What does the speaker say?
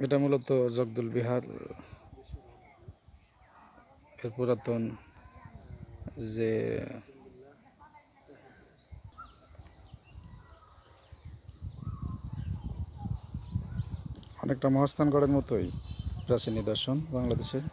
এটা মূলত জগদল বিহার এর পুরাতন যে অনেকটা মহাস্থানগড়ের মতোই প্রাচীন নিদর্শন বাংলাদেশের।